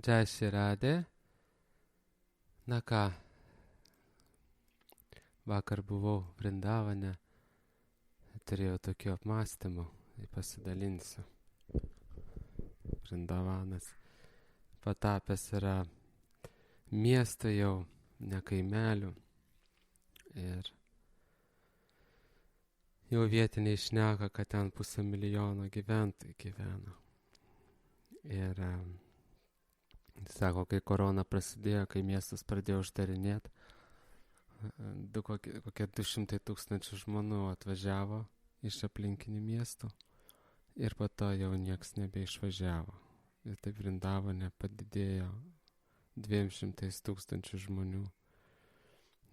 Jai Shri Radhe. Na ką, vakar buvau Vrindavane, turėjau tokių apmąstymų, pasidalinsiu. Vrindavanas patapęs yra miesto jau, ne kaimelių. Ir jau vietiniai šneka, kad ten 500 000 gyventojų gyvena. Ir sako, kai korona prasidėjo, kai miestas pradėjo uždarinėti, kokie 200 000 žmonių atvažiavo iš aplinkinių miestų ir po to jau nieks nebeišvažiavo. Ir taip Vrindavane padidėjo 200 000 žmonių.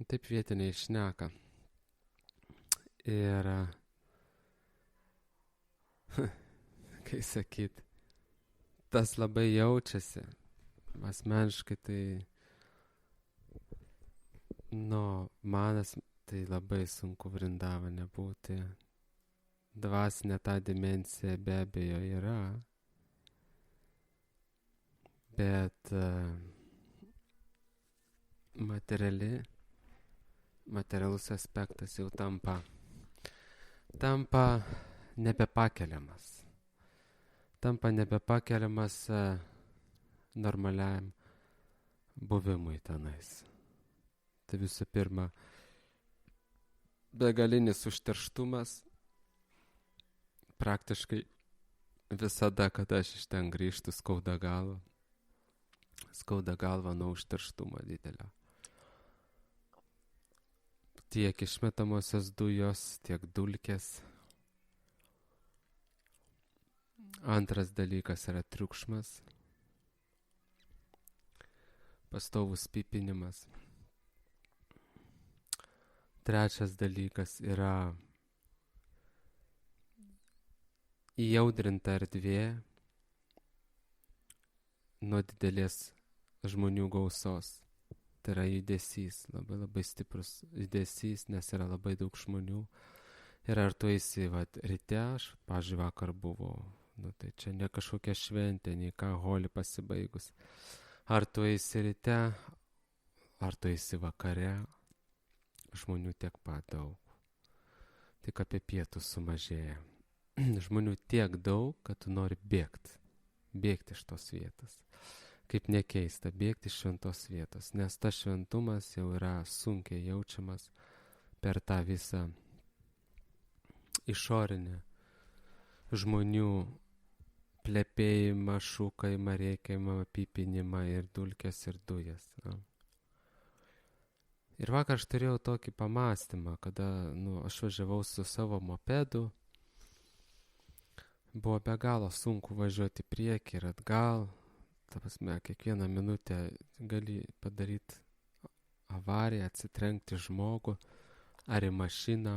Taip vietiniai šneka. Ir kai sakyt, tas labai jaučiasi. Asmeniškai tai, manas tai labai sunku Vrindavane būti. Dvasinė ta dimensija be abejo yra, bet materialus aspektas jau tampa nebepakeliamas. Tampa nebepakeliamas normaliam buvimui tenais. Tai visų pirma, begalinis užterštumas. Praktiškai visada, kada aš iš ten grįžtu, skauda galva. Skauda galva nuo užterštumo didelio. Tiek išmetamosios dujos, tiek dulkės. Antras dalykas yra triukšmas. Pastovus pipinimas. Trečias dalykas yra įjaudrinta erdvė nuo didelės žmonių gausos. Tai yra judesys, labai stiprus judesys, nes yra labai daug žmonių. Ir ar tu eisi, ryte, aš, pavyzdžiui, vakar buvau, tai čia ne kažkokia šventė, nei ką holi pasibaigus. Ar tu eisi ryte, ar tu eisi vakare, žmonių tiek pat daug. Tik apie pietus sumažėja. Žmonių tiek daug, kad tu nori bėgti iš tos vietos. Kaip nekeista, bėgti iš šventos vietos, nes tas šventumas jau yra sunkiai jaučiamas per tą visą išorinę žmonių plepėjimą, šūkajimą, rėkimą, pipinimą ir dulkės ir dujas. Ir vakar aš turėjau tokį pamąstymą, kada aš važiavau su savo mopedu. Buvo be galo sunku važiuoti priekį ir atgal. Ta prasme, kiekvieną minutę gali padaryti avariją, atsitrenkti žmogų ar į mašiną.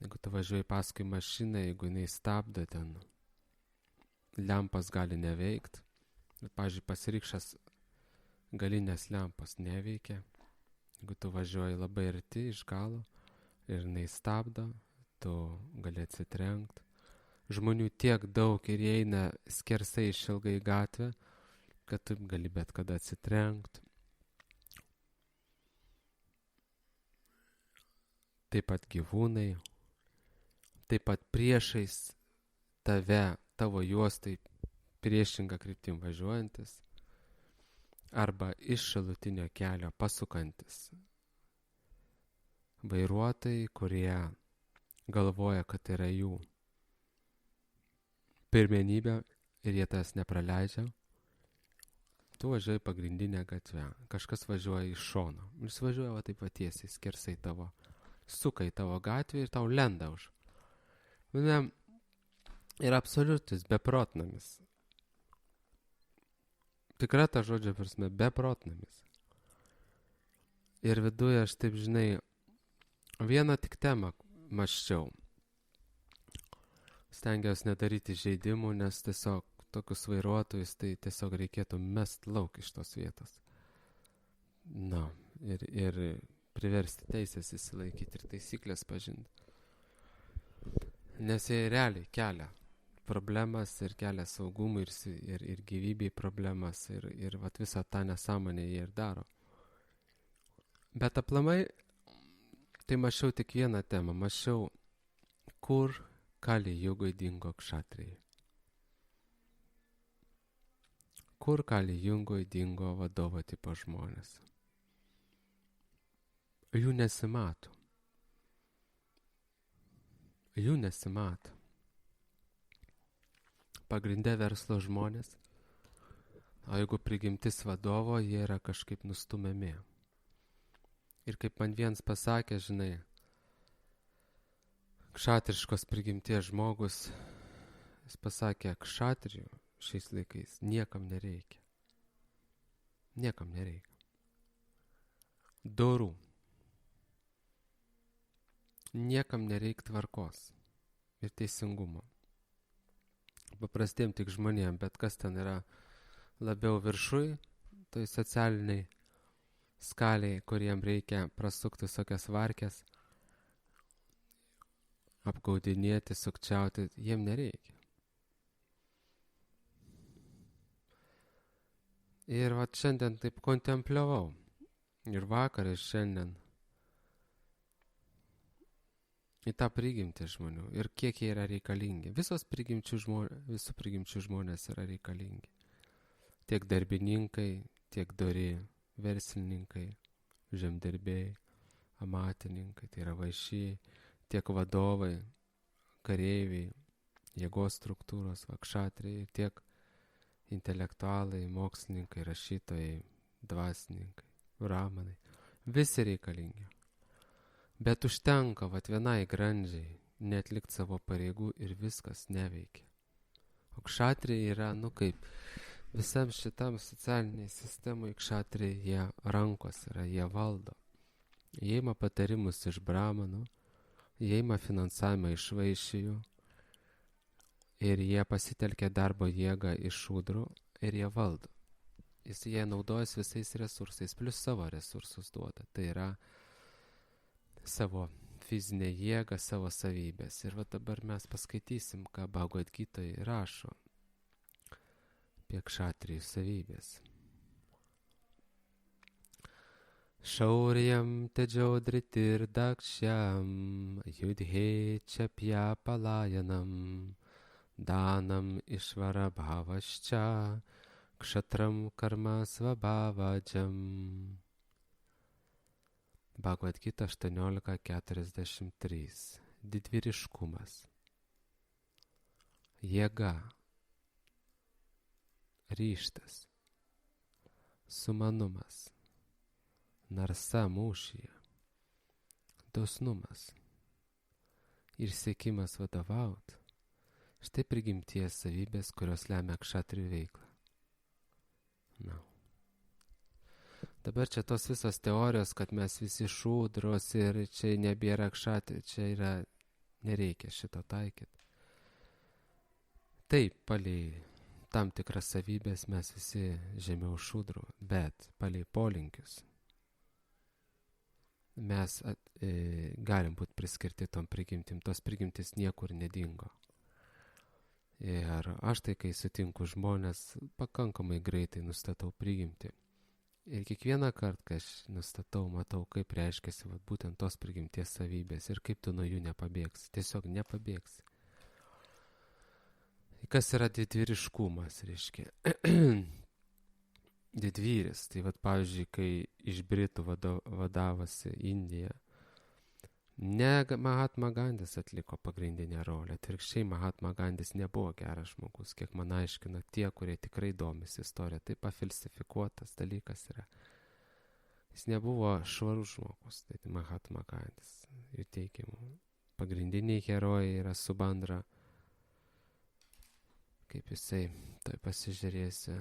Jeigu tu važiuoji paskui mašiną, jeigu jinai stabdo ten, lempas gali neveikt. Pavyzdžiui, pasirikšęs galinės lempos neveikia. Jeigu tu važiuoji labai arti iš galo ir jinai stabdo, tu gali atsitrenkt. Žmonių tiek daug ir jie eina skersai išilgai gatvę, kad tu gali bet kada atsitrenkt. Taip pat gyvūnai, taip pat priešais tave, tavo juostai priešinga kryptim važiuojantis, arba iš šalutinio kelio pasukantis vairuotojai, kurie galvoja, kad tai yra jų pirmenybė ir jie tas nepraleidžia. Tu važiuoji pagrindinę gatvę, kažkas važiuoja iš šono. Jis važiuoja taip tiesiai, skersai tavo, suka į tavo gatvę ir tau lenda už. Ir absoliutis beprotnamis. Tikra ta žodžio prasme, beprotnamis. Ir viduje aš taip, vieną tik temą mąsčiau. Stengiausi nedaryti žaidimų, nes tiesiog tokius vairuotojus tai tiesiog reikėtų mest lauk iš tos vietos. Ir priversti teisės įsilaikyti ir taisyklės pažinti. Nes jie realiai kelia problemas ir kelia saugumui ir gyvybei problemas ir vat visą tą nesąmonę jie ir daro. Bet aplamai, tai mačiau tik vieną temą, mačiau, kur Kali Jugoj dingo kšatrijai. Kur Kali Jugoj dingo vadovo tipo žmonės. Jų nesimato. Jų nesimato. Pagrinde verslo žmonės, o jeigu prigimtis vadovo, jie yra kažkaip nustumiami. Ir kaip man viens pasakė, žinai, kšatriškos prigimties žmogus, jis pasakė, kšatrijų šiais laikais niekam nereikia. Niekam nereikia. Dorų. Niekam nereikia tvarkos ir teisingumo. Paprastiem tik žmonėm, bet kas ten yra labiau viršui, tai socialiniai skaliai, kuriem reikia prasukti visokias varkės, apgaudinėti, sukčiauti, jiem nereikia. Ir vat šiandien taip kontempliavau, ir vakar, ir šiandien, į tą prigimtį žmonių ir kiek jie yra reikalingi. Visų prigimčių žmonės yra reikalingi. Tiek darbininkai, tiek dori verslininkai, žemdirbiai, amatininkai, tai yra vaišiai, tiek vadovai, kareiviai, jėgos struktūros, kšatriai, tiek intelektualai, mokslininkai, rašytojai, dvasininkai, brahmanai. Visi reikalingi. Bet užtenka vat vienai grandžiai neatlikti savo pareigų ir viskas neveikia. O kšatriai yra, kaip visam šitam socialiniai sistemai kšatriai jie rankos yra, jie valdo. Jie ima patarimus iš brahmanų, jie ima finansavimą iš vaišijų ir jie pasitelkia darbo jėgą iš šūdrų ir jie valdo. Jie naudojas visais resursais, plus savo resursus duoda. Tai yra savo fizinę jėgą, savo savybės. Ir va dabar mes paskaitysim, ką Bhagavad Gitoj rašo apie kšatrijų savybės. Šaurjam tedžodritir dakšyam judhe čapja palajanam danam išvara bhavasča kšatram karma svabhavadžam. Bhagavad Gita 18.43. Didvyriškumas. Jėga. Ryžtas. Sumanumas. Narsa mūšyje. Dosnumas. Ir siekimas vadovaut. Štai prigimties savybės, kurios lemia kšatrių veiklą. Dabar čia tos visos teorijos, kad mes visi šūdros ir čia nebėra kšatrių, čia yra, nereikia šito taikyti. Taip, palei tam tikras savybės mes visi žemiau šūdrų, bet palei polinkius mes galim būti priskirti tom prigimtim, tos prigimtis niekur nedingo. Ir aš tai, kai sutinku žmonės, pakankamai greitai nustatau prigimtį. Ir kiekvieną kartą, kai aš nustatau, matau, kaip reiškiasi būtent tos prigimties savybės ir kaip tu nuo jų nepabėgsi. Tiesiog nepabėgsi. Kas yra didvyriškumas, reiškia? Didvyris. Tai pavyzdžiui, kai iš Britų vadavosi Indija, ne Mahatma Gandis atliko pagrindinę rolę. Atvirkščiai Mahatma Gandis nebuvo geras žmogus, kiek man aiškina tie, kurie tikrai domisi istoriją. Tai pafalsifikuotas dalykas yra. Jis nebuvo švarus žmogus, tai Mahatma Gandis. Jų teigimu. Pagrindiniai herojai yra Subandra, kaip jisai, tai pasižiūrėsi.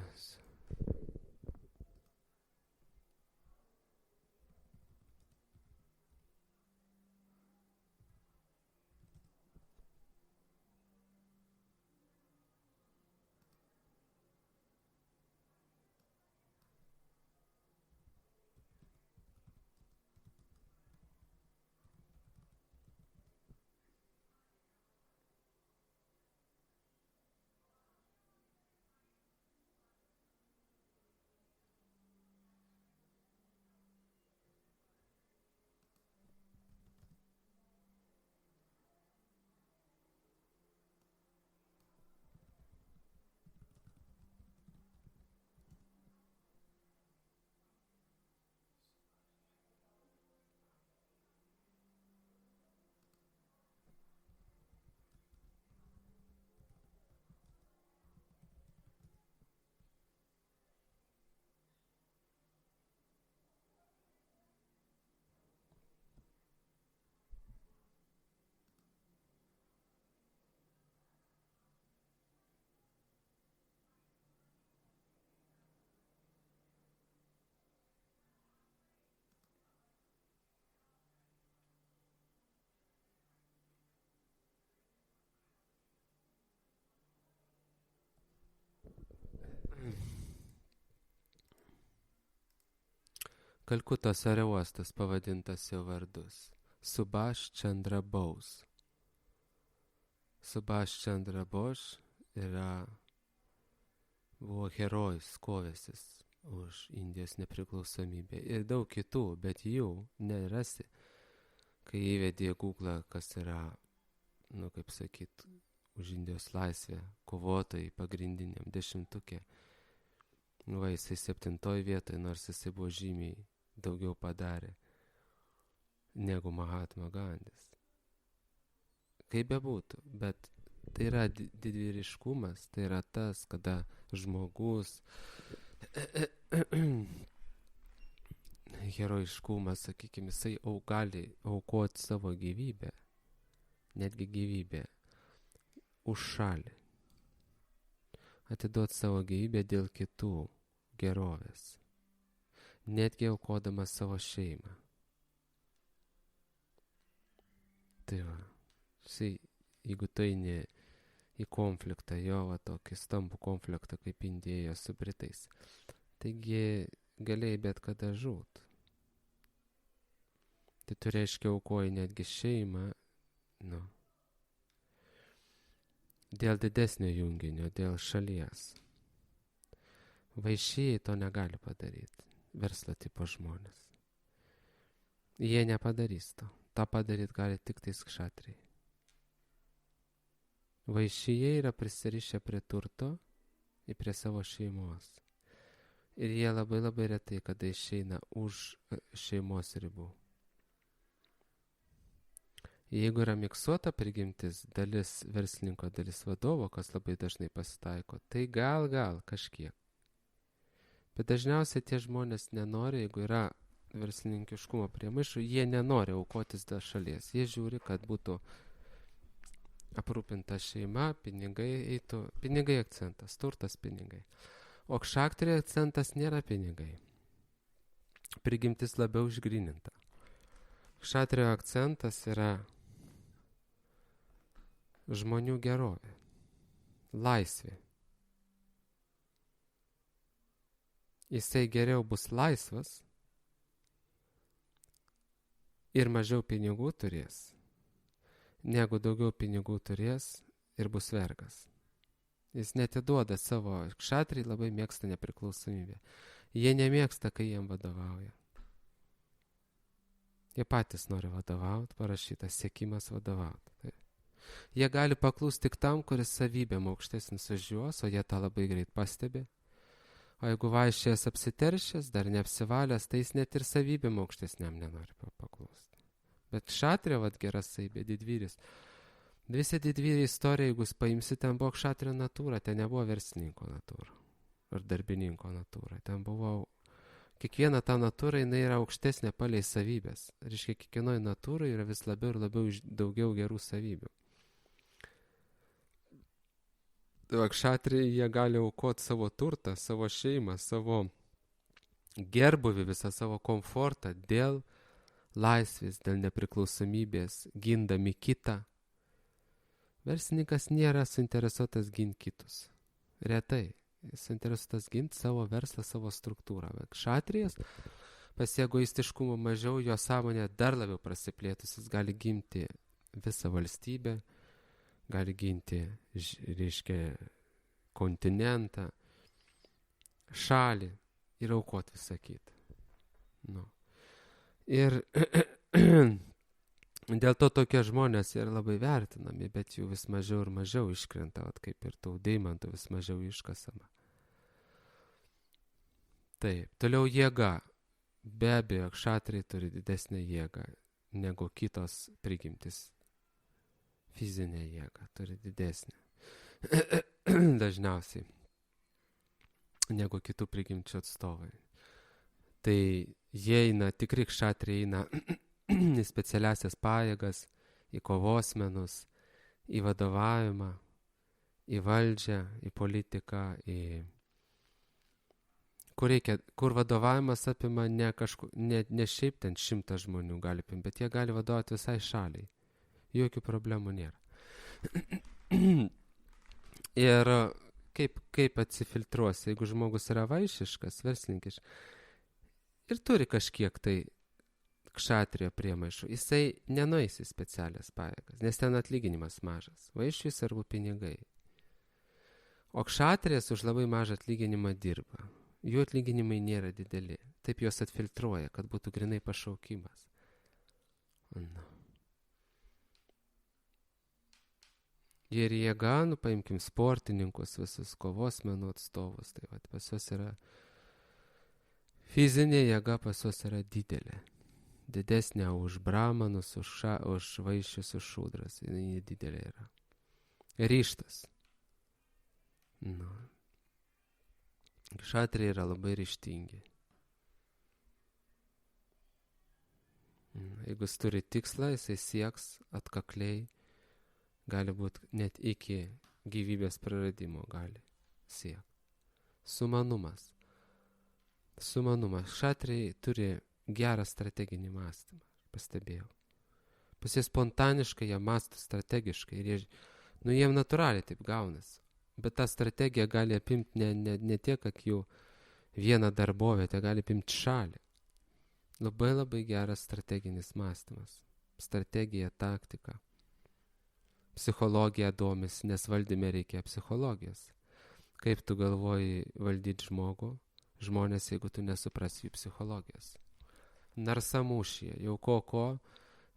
Kalkutos aerouostas pavadintas jo vardus. Subhash Chandra Bose. Subhash Chandra Bose buvo herojus, kovėsis už Indijos nepriklausomybę. Ir daug kitų, bet jų nerasi. Kai įvedė Google, kas yra, kaip sakyt, už Indijos laisvę, kovotojai pagrindiniam 10-uke. Jisai 7 vietoje, nors jisai buvo žymiai daugiau padarė negu Mahatma Gandhis. Kaip bebūtų, bet tai yra didvyriškumas, tai yra tas, kada žmogus herojiškumas, sakykime, jisai gali aukoti savo gyvybę, netgi gyvybę, už šalį. Atiduoti savo gyvybę dėl kitų gerovės, netgi aukodamas savo šeimą. Tai va, jeigu tu eini į konfliktą, tokį stambų konfliktą kaip Indijoje su Britais, taigi galėjai bet kada žūt. Tai tu reiškia aukoji netgi šeimą, dėl didesnio junginio, dėl šalies. Vaišėjai to negali padaryti, verslo tipo žmonės. Jie nepadarys to. Ta padaryti gali tik tais kšatriai. Vaišėjai yra prisirišę prie turto ir prie savo šeimos. Ir jie labai labai retai, kada išeina už šeimos ribų. Jeigu yra miksuota prigimtis, dalis verslininko, dalis vadovo, kas labai dažnai pasitaiko, tai gal kažkiek. Bet dažniausiai tie žmonės nenori, jeigu yra verslininkiškumo priemaišų, jie nenori aukotis dėl šalies. Jie žiūri, kad būtų aprūpinta šeima, pinigai eitų. Pinigai akcentas, turtas pinigai. O kšatriai akcentas nėra pinigai. Prigimtis labiau išgryninta. Kšatrio akcentas yra žmonių gerovė, laisvė. Jisai geriau bus laisvas ir mažiau pinigų turės, negu daugiau pinigų turės ir bus vergas. Jis netiduoda savo, kšatriai labai mėgsta nepriklausomybę. Jie nemėgsta, kai jiem vadovauja. Jie patys nori vadovauti, parašytas siekimas vadovauti. Taip. Jie gali paklūsti tik tam, kuris savybėm aukštesnis už juos, o jie tą labai greit pastebi. O jeigu vaišės apsiteršęs, dar neapsivalęs, tai jis net ir savybėm aukštesniam nenori paklūsti. Bet kšatrio, gera savybė, didvyris. Visi didvyriai istorija, jeigu paimsi, ten buvo kšatrio natūra, ten nebuvo verslininko natūra ar darbininko natūra. Ten buvo, kiekviena ta natūra, jinai yra aukštesnė palei savybės. Reiškia, kiekvienoje natūrai yra vis labiau ir labiau daugiau gerų savybių. Kšatriai, jie gali aukoti savo turtą, savo šeimą, savo gerbuvį, visą savo komfortą dėl laisvės, dėl nepriklausomybės, gindami kitą. Verslininkas nėra suinteresuotas ginti kitus. Retai. Jis suinteresuotas ginti savo verslą, savo struktūrą. Bet kšatrijas, pas egoistiškumo mažiau, jo sąmonė dar labiau prasiplėtus, jis gali ginti visą valstybę, gali ginti, reiškia, kontinentą, šalį ir aukoti visą kitą. Ir dėl to tokie žmonės yra labai vertinami, bet jų vis mažiau ir mažiau iškrenta, kaip ir tų deimantų vis mažiau iškasama. Taip, toliau jėga. Be abejo, kšatriai turi didesnę jėgą negu kitos prigimtis. Fizinė jėga turi didesnė. Dažniausiai negu kitų prigimčių atstovai. Tai jie eina, tikri kšatriai eina į specialiasias pajėgas, į kovos menus, į vadovavimą, į valdžią, į politiką, kur vadovavimas apima ne šiaip ten 100 žmonių gali apimti, bet jie gali vadovauti visai šaliai. Jokių problemų nėra. Ir kaip atsifiltruosi, jeigu žmogus yra vaišiškas, verslininkiškas, ir turi kažkiek tai kšatrijo priemaišų. Jisai nenueis į specialias pajėgas, nes ten atlyginimas mažas. Vaiščiui svarbu pinigai. O kšatrijas už labai mažą atlyginimą dirba. Jų atlyginimai nėra dideli. Taip juos atfiltruoja, kad būtų grinai pašaukimas. Na. Ir jėga, paimkim sportininkus, visus kovos menų atstovus. Tai vat, pas juos yra fizinė jėga, pas juos yra didelė. Didesnė už bramanus, už vaiščius, už šūdras. Ji didelė yra. Ryžtas. Nu. Kšatriai yra labai ryžtingi. Jeigu jis turi tikslą, jisai sieks atkakliai, gali būti net iki gyvybės praradimo gali siekti. Sumanumas. Kšatriai turi gerą strateginį mąstymą, pastebėjau. Pas jie spontaniškai, jie mąsto strategiškai ir jiem natūraliai taip gaunasi. Bet ta strategija gali apimti ne tiek, kad jų vieną darbovietę, gali apimti šalį. Labai labai geras strateginis mąstymas. Strategija, taktika. Psichologija domisi, nes valdyme reikia psichologijos. Kaip tu galvoji valdyti žmonės, jeigu tu nesuprasi jų psichologijos. Narsa mūšyje, jau ko,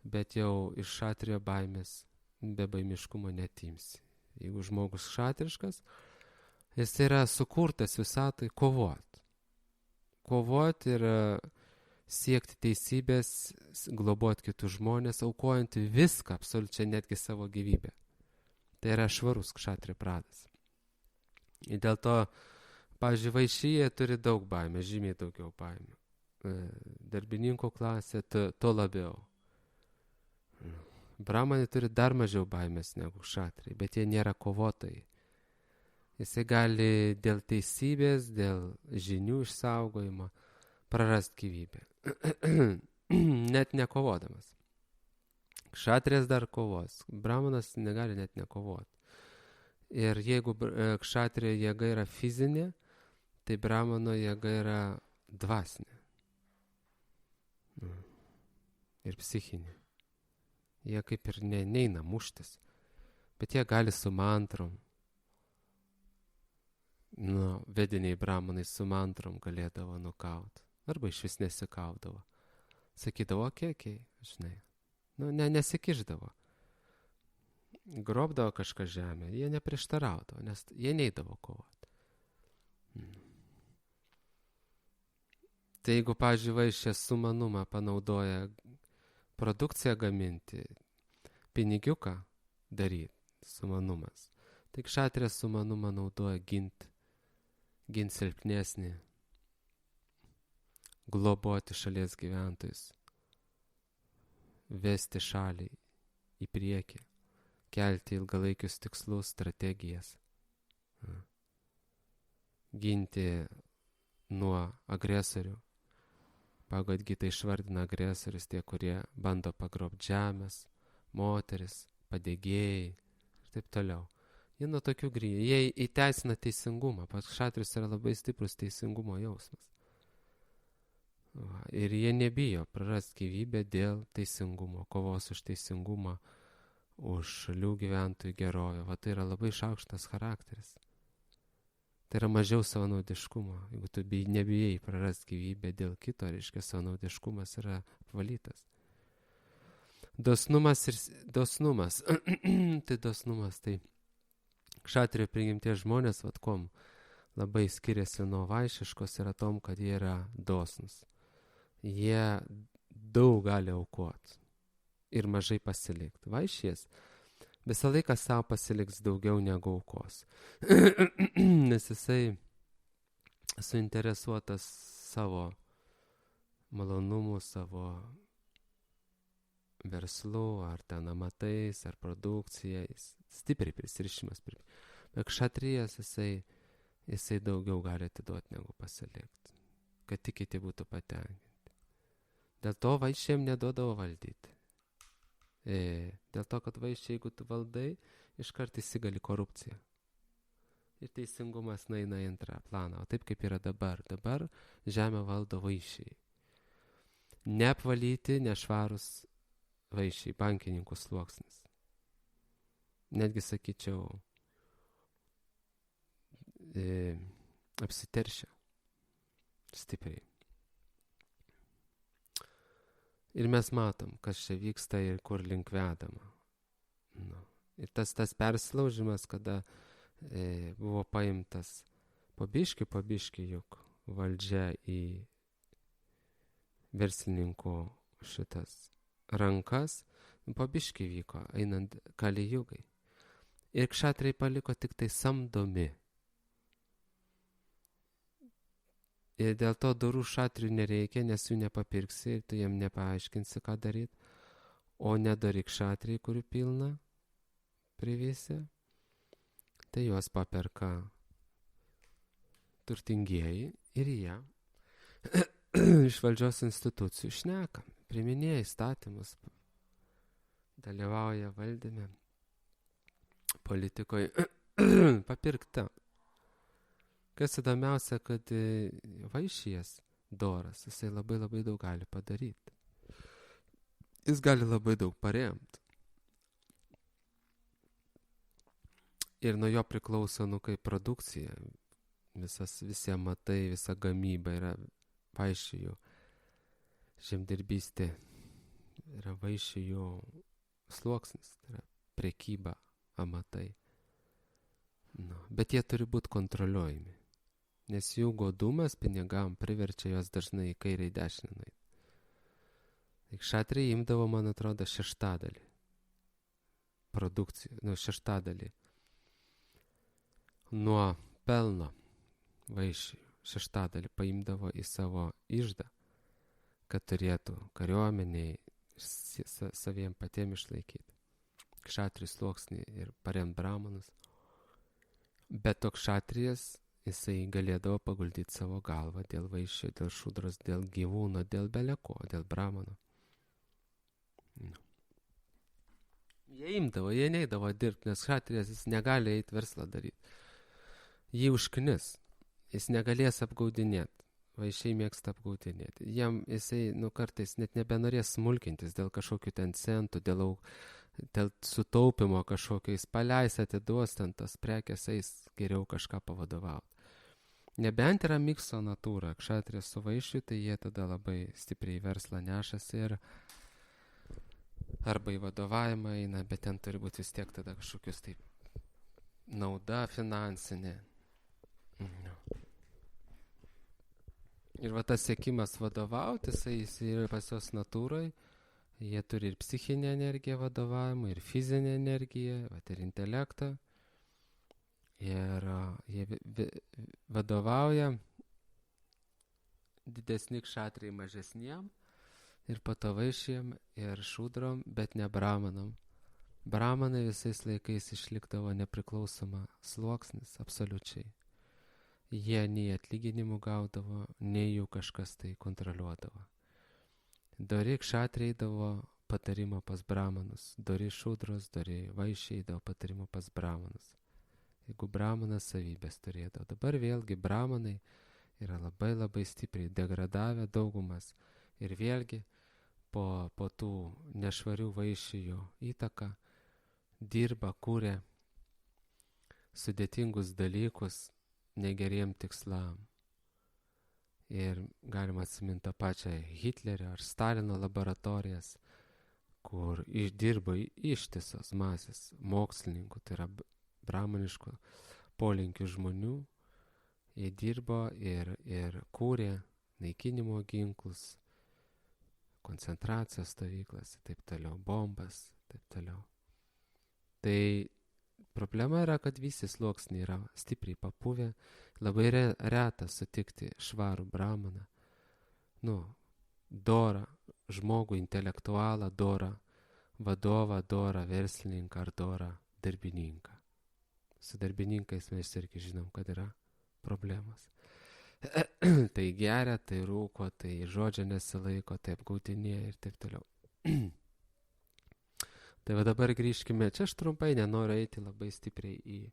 bet jau iš kšatrijo baimės, be baimiškumo netimsi. Jeigu žmogus kšatriškas, jis yra sukurtas visatoj kovot. Kovot ir siekti teisybės, globot kitus žmonės, aukojant viską, absoliučiai netgi savo gyvybę. Tai yra švarus kšatrijo pradas. Ir dėl to, pavyzdžiui, vaišyje turi daug baimė, žymiai daugiau baimė. Darbininkų klasė to labiau. Bramanai turi dar mažiau baimės negu kšatriai, bet jie nėra kovotojai. Jisai gali dėl teisybės, dėl žinių išsaugojimo prarasti gyvybę. Net nekovodamas. Kšatrijas dar kovos. Bramanas negali net nekovoti. Ir jeigu kšatrijo jėga yra fizinė, tai bramano jėga yra dvasinė. Ir psichinė. Jie kaip ir neina muštis, bet jie gali su mantrom. Vediniai bramanai su mantrom galėdavo nukaut. Arba iš vis nesikaudavo. Sakydavo, okei, žinai. Nesikiždavo. Grobdavo kažką žemę, jie neprieštaraudavo, nes jie neidavo kovoti. Tai jeigu, pavyzdžiui, vaišė sumanumą panaudoja produkciją gaminti, pinigiuką daryti, sumanumas. Tai kšatrijas sumanumą naudoja gint silpnesnį, globoti šalies gyventojus, vesti šalį į priekį, kelti ilgalaikius tikslus, strategijas, ginti nuo agresorių. Pagal Gitą išvardina agresorius tie, kurie bando pagrobti žemės, moteris, padegėjai ir taip toliau. Jie nuo tokių grįžta. Jie įteisina teisingumą. Pats kšatrius yra labai stiprus teisingumo jausmas. Ir jie nebijo prarasti gyvybę dėl teisingumo, kovos už teisingumą, už šalių gyventojų gerovę. Tai yra labai šaukštas charakteris. Tai yra mažiau savanaudiškumo. Jeigu tu nebijai prarasti gyvybę dėl kito, reiškia savanaudiškumas yra apvalytas. Dosnumas. Tai dosnumas, tai kšatrijo prigimties žmonės, kuom labai skiriasi nuo vaišiškos, yra tom, kad jie yra dosnus. Jie daug gali aukoti ir mažai pasilikti. Vaišės visą laiką savo pasiliks daugiau negu aukos. Nes jisai suinteresuotas savo malonumu, savo verslu, ar ten amatais, ar produkcija. Jis stipriai prisirišimas. Bet kšatrijas jisai daugiau gali atiduoti negu pasilikti. Kad tik kiti būtų patenkinti. Dėl to vaišėm neduodavo valdyti. Dėl to, kad vaiščiai, jeigu tu valdai, iškart įsigali korupciją. Ir teisingumas naina į antrą planą. O taip kaip yra dabar. Dabar žemę valdo vaiščiai. neapvalyti, nešvarus vaišiai, bankininkų sluoksnis. Netgi sakyčiau, apsiteršia stipriai. Ir mes matom, kas čia vyksta ir kur link vedama. Nu. Ir tas persilaužimas, kada buvo paimtas po biškį juk valdžia į verslininkų šitas rankas, po biškį vyko, einant kalijugai. Ir kšatriai paliko tik tai samdomi. Ir dėl to dorų šatrių nereikia, nes jų nepapirksi ir tu jiem nepaaiškinsi, ką daryti. O nedori kšatriai, kurių pilna privėsi, tai juos paperka turtingieji ir jie iš valdžios institucijų šneka, priminėja įstatymus, dalyvauja valdyme, politikoje papirkta. Kas įdomiausia, kad vaišijas doras, jisai labai labai daug gali padaryti. Jis gali labai daug paremti. Ir nuo jo priklauso, kaip produkcija. Visi amatai, visa gamyba yra vaišijų. Žemdirbystė yra vaišijų sluoksnis, tai yra prekyba, amatai. Bet jie turi būti kontroliuojami. Nes jų godumas pinigam priverčia juos dažnai į kairę į dešinę nueiti. Kšatriai imdavo, man atrodo, 1/6 produkcijų, 1/6 nuo pelno vaišijų, 1/6 paimdavo į savo iždą, kad turėtų kariuomeniai saviem patiem išlaikyti. Kšatrių sluoksnį ir paremt bramonus. Bet toks kšatrijas, jisai galėdavo paguldyti savo galvą dėl vaišių, dėl šudros, dėl gyvūno, dėl beleko, dėl bramono. Jie imdavo, jie neidavo dirbti, nes kšatrijas jis negali eiti verslą daryti. Jį užknis, jis negalės apgaudinėti. Vaišiai mėgsta apgaudinėti. Jam jisai, kartais net nebenorės smulkintis dėl kažkokių ten centų, dėl sutaupimo kažkokio, jis paleis, atiduos ten tas prekės, eis geriau kažką pavadovauti. Nebent yra mikso natūra, kšatrijas su vaišiu, tai jie tada labai stipriai verslą nešasi ir arba į vadovavimą eina, bet ten turi būti vis tiek tada kažkokius taip nauda finansinė. Ir va tas siekimas vadovauti, jis yra pas jos natūrai, jie turi ir psichinę energiją vadovavimą, ir fizinę energiją, ir intelektą. Ir jie vadovauja didesni kšatriai mažesniem, ir po to vaišiem, ir šudrom, bet ne bramanam. Bramanai visais laikais išlikdavo nepriklausoma sluoksnis, absoliučiai. Jie nei atlyginimų gaudavo, nei jų kažkas tai kontroliuodavo. Dori kšatriai eidavo patarimo pas bramanus, dori šudros, dori vaišiai eidavo patarimo pas bramanus. Jeigu bramanas savybės turėdavo. Dabar vėlgi bramanai yra labai labai stipriai degradavę daugumas. Ir vėlgi po tų nešvarių vaišijų įtaką dirba, kūrė sudėtingus dalykus negeriem tikslam. Ir galima atsiminti tą pačią Hitlerio ar Stalino laboratorijas, kur dirbo ištisos masės mokslininkų, tai yra bramaniškų polinkių žmonių. Jie dirbo ir kūrė naikinimo ginklus, koncentracijos stovyklas, taip toliau, bombas, taip toliau. Tai problema yra, kad visi sluoksniai yra stipriai papuvę, labai reta sutikti švarų bramaną, dorą žmogų, intelektualą, dorą vadovą, dorą verslininką ar dorą darbininką. Su darbininkais mes irgi žinom, kad yra problemas. Tai geria, tai rūko, tai žodžio nesilaiko, tai apgaudinėja ir taip toliau. Tai va dabar grįžkime, čia aš trumpai nenoriu eiti labai stipriai į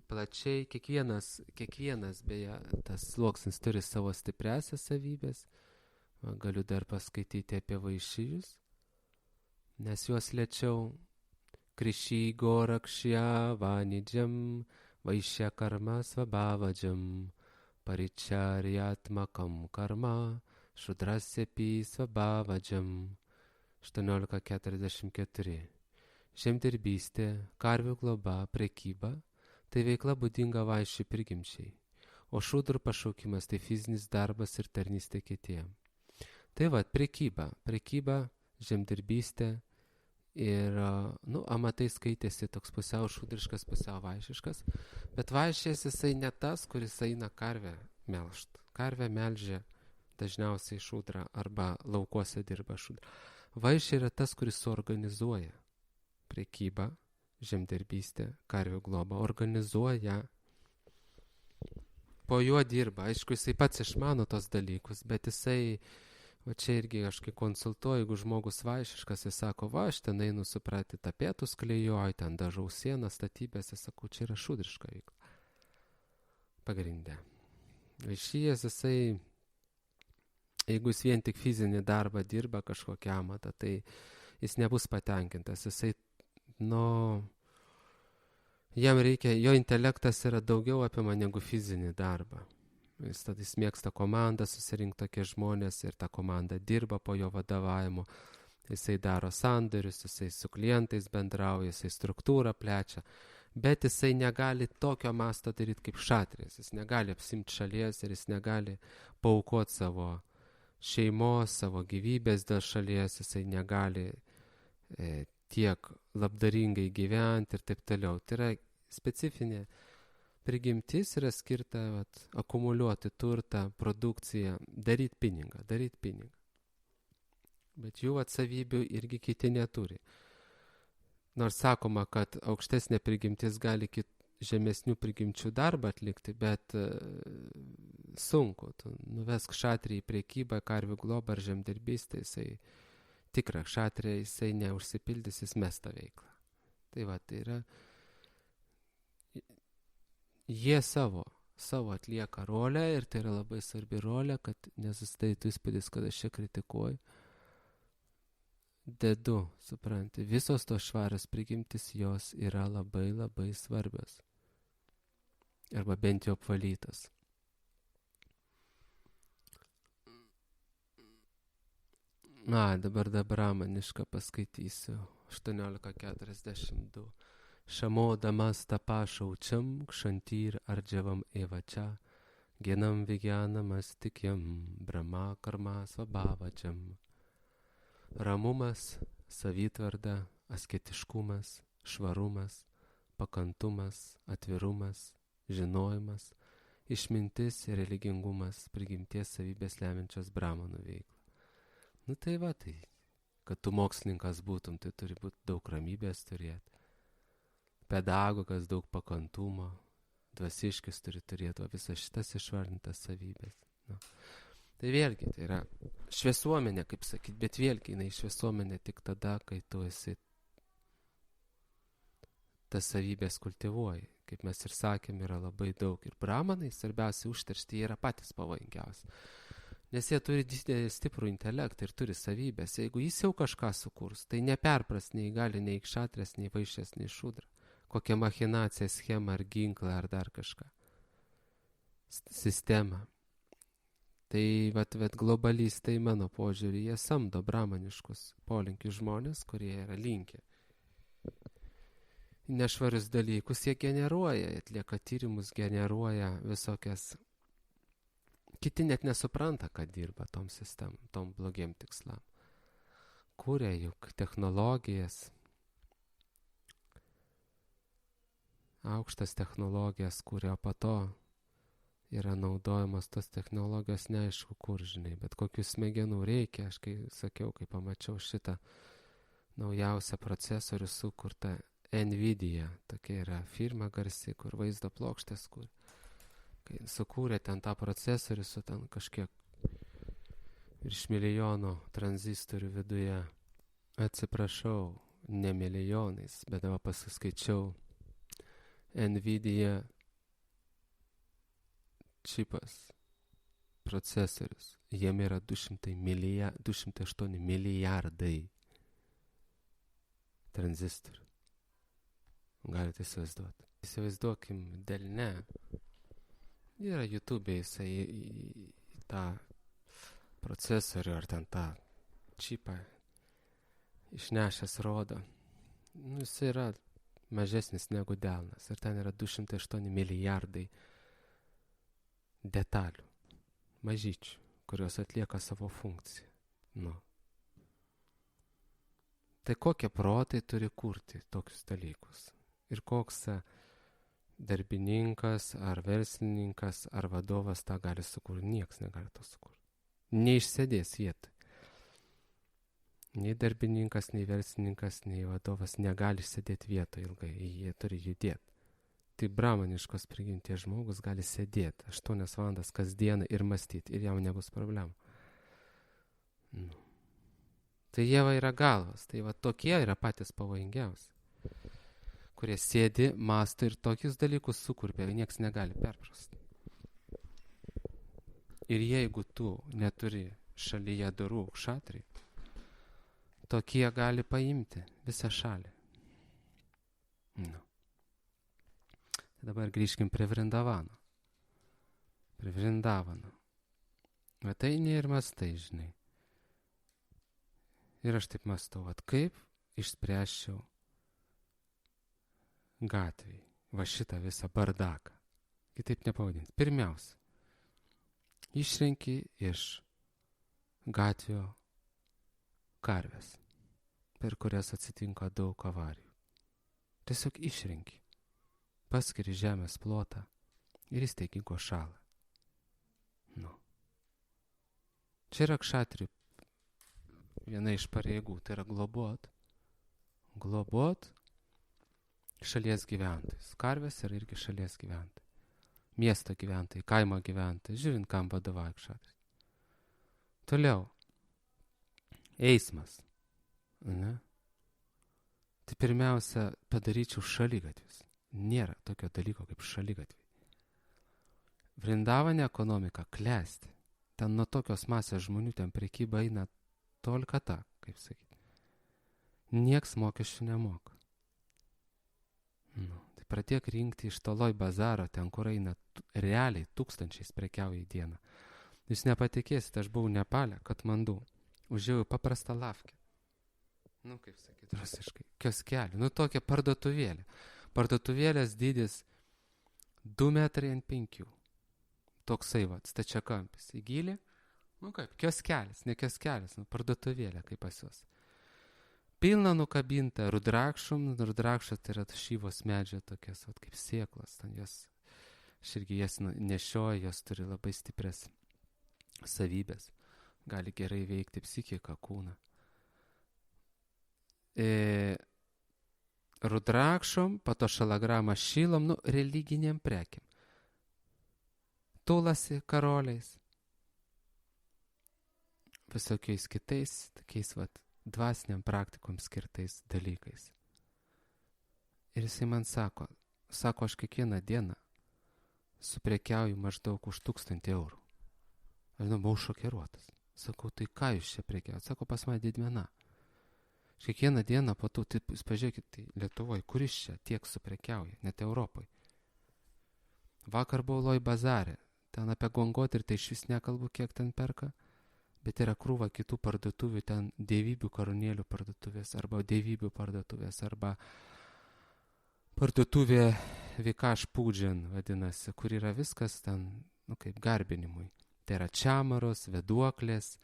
plačiai, kiekvienas beje, tas sluoksnis turi savo stipriasias savybės, Galiu dar paskaityti apie vaišijus, nes juos lėčiau. Kriši gorakšya vanidžam, vaishya karma svabhavajam, paricharyatmakam karma, šudrasyapi svabhavajam. 18.44. Žemdirbystė, karvių globa, prekyba – tai veikla būdinga vaišių prigimčiai, o šudrų pašaukimas tai fizinis darbas ir tarnystė kitiem. Tai prekyba, žemdirbystė ir, amatai skaitėsi toks pusiau šudriškas, pusiau vaišiškas, bet vaišės jisai ne tas, kuris eina karvę melžt. Karvę melžia dažniausiai šudra arba laukuose dirba šudra. Vaišė yra tas, kuris suorganizuoja prekybą, žemdirbystę, karvių globą, organizuoja. Po juo dirba, aišku, jisai pats išmano tos dalykus, bet jisai, va čia irgi aš kai konsultuoju, jeigu žmogus vaišiškas, jis sako, aš ten einu supratyti tapetus klijuoju, ten dažau sieną, statybėse, sakau, čia yra šudriška veikla. Pagrindė. Vaišyjas jisai, jeigu jis vien tik fizinį darbą dirba kažkokią amatą, tai jis nebus patenkintas. Jisai, jam reikia, jo intelektas yra daugiau apima negu fizinį darbą. Jis mėgsta komandą, susirinkti tokie žmonės ir ta komanda dirba po jo vadovavimu. Jisai daro sandorius, jisai su klientais bendrauja, jisai struktūrą plečia, bet jisai negali tokio masto daryti kaip šatrės. Jis negali apsimti šalies ir jis negali paaukoti savo šeimos, savo gyvybės dėl šalies, jisai negali tiek labdaringai gyventi ir taip toliau. Tai yra specifinė prigimtis, yra skirta akumuliuoti turtą, produkciją, daryti pinigą. Bet jų savybių irgi kiti neturi. Nors sakoma, kad aukštesnė prigimtis gali žemesnių prigimčių darbą atlikti, bet sunku. Tu nuvesk šatrį į prekybą, karvių globą ar žemdirbystę, jisai tikra šatrė, jisai neužsipildys, jis mesta veiklą. Tai tai yra, jie savo atlieka rolę ir tai yra labai svarbi rolė, kad nesusidarytų įspūdis, kad aš čia kritikuoju. Dedu, supranti, visos tos švarios prigimtis jos yra labai labai svarbios. Arba bent jau apvalytos. Dabar brahmanišką paskaitysiu. 18.42. Šamodamas tapašaučiam, kšantyr ardžavam evačia, genam vigyanam astikyam, brahma karma svabhavačam. Ramumas, savitvarda, asketiškumas, švarumas, pakantumas, atvirumas, žinojimas, išmintis ir religingumas, prigimties savybės lemiančios brahmanų veiklą. Tai kad tu mokslininkas būtum, tai turi būti daug ramybės turėti. Pedagogas daug pakantumo, dvasiškis turi turėti visas šitas išvardintas savybės. Tai vėlgi, tai yra šviesuomenė, kaip sakyti, bet vėlgi jinai šviesuomenė tik tada, kai tu esi tas savybės kultivuoji. Kaip mes ir sakėm, yra labai daug. Ir brahmanai, svarbiausia užteršti, jie yra patys pavojingiausi. Nes jie turi didelį stiprų intelektą ir turi savybės. Jeigu jis jau kažką sukurs, tai neperpras nei gali, nei kšatrės, nei vaišės, nei šudra. Kokią machinaciją, schemą ar ginklą ar dar kažką. Sistemą. Tai globalistai, mano požiūrį, jie samdo brahmaniškus polinkius žmonės, kurie yra linkę. Nešvarius dalykus jie generuoja, atlieka tyrimus, generuoja visokias. Kiti net nesupranta, kad dirba tom sistemom, tom blogiem tikslam. Kūrė juk technologijas, aukštas technologijas, kurio po to yra naudojamos tos technologijos, neaišku kur, žinai, bet kokius smegenų reikia. Aš kai sakiau, kai pamačiau šitą naujausią procesorių sukurtą Nvidia, tokia yra firma garsi, kur vaizdo plokštės, kur kai sukūrė ten tą procesorių su ten kažkiek virš milijono tranzistorių viduje. Atsiprašau, ne milijonais, bet dabar pasiskaičiau, Nvidia čipas procesorius. Jame yra 208 milijardai tranzistorių. Galite įsivaizduoti. Įsivaizduokim delne. Yra YouTube, jisai į tą procesorių ar ten tą čipą išnešęs rodo. Jis yra mažesnis negu delnas. Ir ten yra 208 milijardai detalių. Mažyčių, kurios atlieka savo funkciją. Tai kokie protai turi kurti tokius dalykus? Ir koks darbininkas, ar verslininkas, ar vadovas tą gali sukurti? Niekas negali to sukurti. Neišsėdės vietoj. Nei darbininkas, nei verslininkas, nei vadovas negali sėdėti vietoje ilgai. Jie turi judėti. Tai bramaniškos prigimties žmogus gali sėdėti 8 valandas kasdieną ir mąstyti, ir jam nebus problemų. Tai jie yra galvas, tai tokie yra patys pavojingiausi, kurie sėdi, mąsto ir tokius dalykus sukuria, nieks negali perprasti. Ir jeigu tu neturi šalyje dorų kšatrių, tokie gali paimti visą šalį. Dabar grįžkim prie Vrindavano. Prie Vrindavano. Tai ne ir mastai, žinai. Ir aš taip mąstau, kaip išspręsčiau gatvėj va šitą visą bardaką. Kitaip nepavadinti. Pirmiausia, išrenki iš gatvio karves, per kurias atsitinka daug avarijų. Tiesiog išrenki. Paskiri žemės plotą ir įsteigi gošalą. Čia yra kšatrių viena iš pareigų, tai yra globot šalies gyventojus. Karvės yra irgi šalies gyventojai. Miesto gyventojai, kaimo gyventojai, žiūrint, kam vadovauja kšatris. Toliau. Eismas. Tai pirmiausia, padaryčiau šaligatvius. Nėra tokio dalyko kaip šaligatviai. Vrindavane ekonomika klesti. Ten nuo tokios masės žmonių ten prekyba eina tolkata, kaip sakyti. Nieks mokesčių nemoka. Tai pradėk rinkti iš toloj bazaro, ten kur eina realiai tūkstančiais prekiauja į dieną. Jūs nepatikėsite, aš buvau Nepale, Katmandu. Užėjau paprastą lavkę. Kaip sakyti, rusiškai. Kioskelį. Tokia parduotuvėlė. Parduotuvėlės dydis 2,5 metrai. Toksai stačiakampis. Į gylį. Kaip, kioskelis, ne kioskelis, parduotuvėlė, kaip pas juos. Pilna nukabinta rudrakšum. Rudrakšas tai yra šyvos medžio tokias, kaip sėklas. Aš irgi jas nešioju, jos turi labai stiprias savybės. Gali gerai veikti psichiką, kūną. Rudrakšom, pato šalagramą šilom, religiniam prekiam. Tulasi karoliais. Visokiais kitais, tokiais dvasiniam praktikom skirtais dalykais. Ir jisai man sako, aš kiekvieną dieną suprekiauju maždaug už 1000 eurų. Aš buvau šokiruotas. Sakau, tai ką jūs čia prekiaujat? Sako, pas mane didmena. Kiekvieną dieną po to, pažiūrėkit, tai Lietuvoje, kuris čia tiek suprekiauja, net Europoje. Vakar buvau Loj bazare, ten apie Gongot ir tai iš vis nekalbu, kiek ten perka, bet yra krūva kitų parduotuvių, ten dievybių karūnėlių parduotuvės, arba dievybių parduotuvės, arba parduotuvė Vikaš Pūdžian, vadinasi, kur yra viskas ten, kaip garbinimui. Tai yra čiamaros, veduoklės,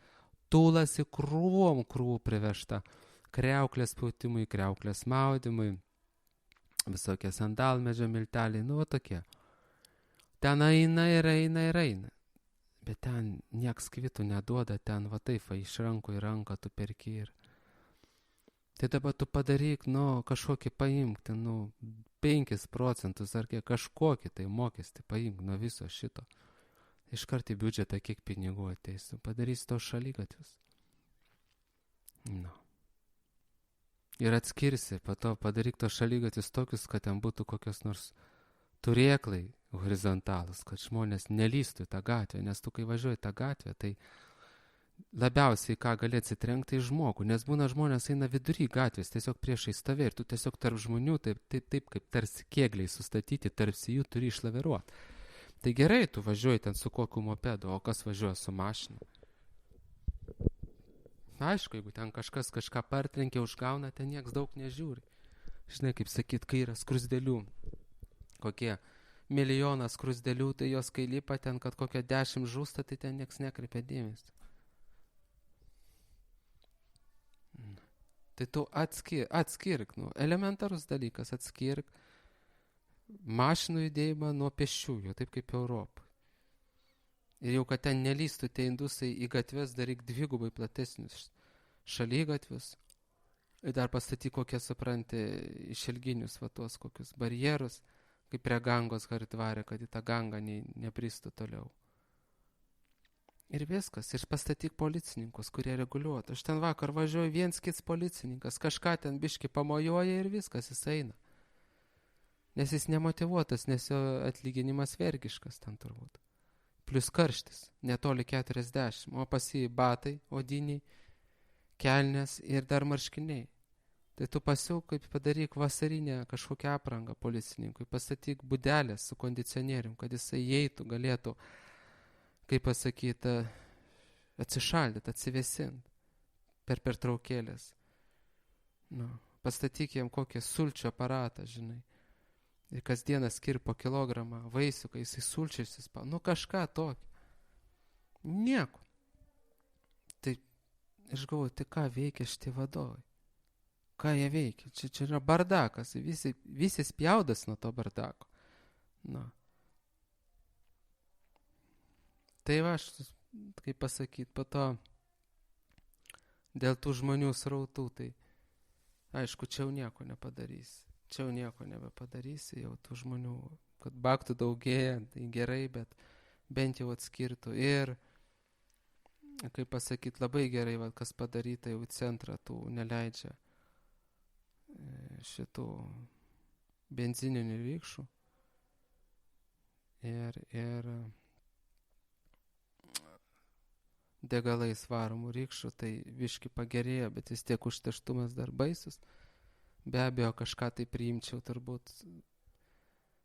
tulasi krūvų privežta, kriauklės pautimui, kriauklės maudimui, visokie sandalmedžio milteliai, tokie. Ten eina. Bet ten nieks kvitų neduoda, ten taip, iš rankų į ranką tu perki ir. Tai dabar tu padaryk, kažkokį paimk, ten 5 procentus ar kažkokį tai mokestį paimk nuo viso šito. Iškart į biudžetą kiek pinigų ateis, padarys to šaligatvius. Ir atskirsi, po to padaryk to šaligatvius tokius, kad ten būtų kokios nors turėklai horizontalus, kad žmonės nelystų į tą gatvę, nes tu kai važiuoji tą gatvę, tai labiausiai ką gali atsitrenkti į žmogų, nes būna žmonės eina vidury gatvės, tiesiog priešai tave ir tu tiesiog tarp žmonių, taip kaip tarsi kėgliai sustatyti, tarsi jų turi išlaviruoti. Tai gerai, tu važiuoji ten su kokiu mopedu, o kas važiuoja su mašina? Aišku, jeigu ten kažkas kažką partrenkia, užgauna, ten nieks daug nežiūri. Žinai, kaip sakyt, kai yra skrusdėlių, kokie milijonas skrusdėlių, tai jos kai lipa ten, kad kokia 10 žūsta, tai ten nieks nekreipia dėmesio. Tai tu atskirk, elementarus dalykas, atskirk mašinų judėjimą nuo pėsčiųjų, taip kaip Europoje. Ir jau, kad ten nelystų tie indusai į gatves, daryk dvigubai platesnius šalygatvius. Ir dar pastatyk kokie, supranti, išilginius tuos kokius barjerus, kaip prie Gangos Haridvare, kad į tą Gangą nepristų toliau. Ir viskas. Ir pastatyk policininkus, kurie reguliuotų. Aš ten vakar važiuoju, viens kits policininkas, kažką ten biški pamojuoja ir viskas, jis eina. Nes jis nemotyvuotas, nes jo atlyginimas vergiškas ten turbūt. Plius karštis, netoli 40, o pas jį batai, odiniai, kelnės ir dar marškiniai. Tai tu pasiūk, kaip padaryk vasarinę kažkokią aprangą policininkui, pastatyk budelės su kondicionierium, kad jisai įeitų, galėtų, kaip pasakyti, atsišaldyti, atsivėsinti per pertraukėlės. Pastatyk jam kokį sulčių aparatą, žinai. Ir kasdieną skir po kilogramą vaisių, kai jisai sulčiais įspaudžia. Kažką tokio. Nieko. Tai aš galvoju, tai ką veikia šitie vadovai? Ką jie veikia? Čia yra bardakas. Visi spjaudas nuo to bardako. Tai va, aš, kaip pasakyti, po to dėl tų žmonių srautų, tai aišku, čia jau nieko nepadarysi. Čia jau nieko nebepadarysi, jau tų žmonių, kad baktų daugėja, tai gerai, bet bent jau atskirtų. Ir, kaip pasakyti, labai gerai, kas padaryta jau į centrą, tų neleidžia šitų benzininių rykščių. Ir degalais varomų rykščių, tai viški pagerėjo, bet vis tiek užterštumas dar baisus. Be abejo, kažką tai priimčiau, turbūt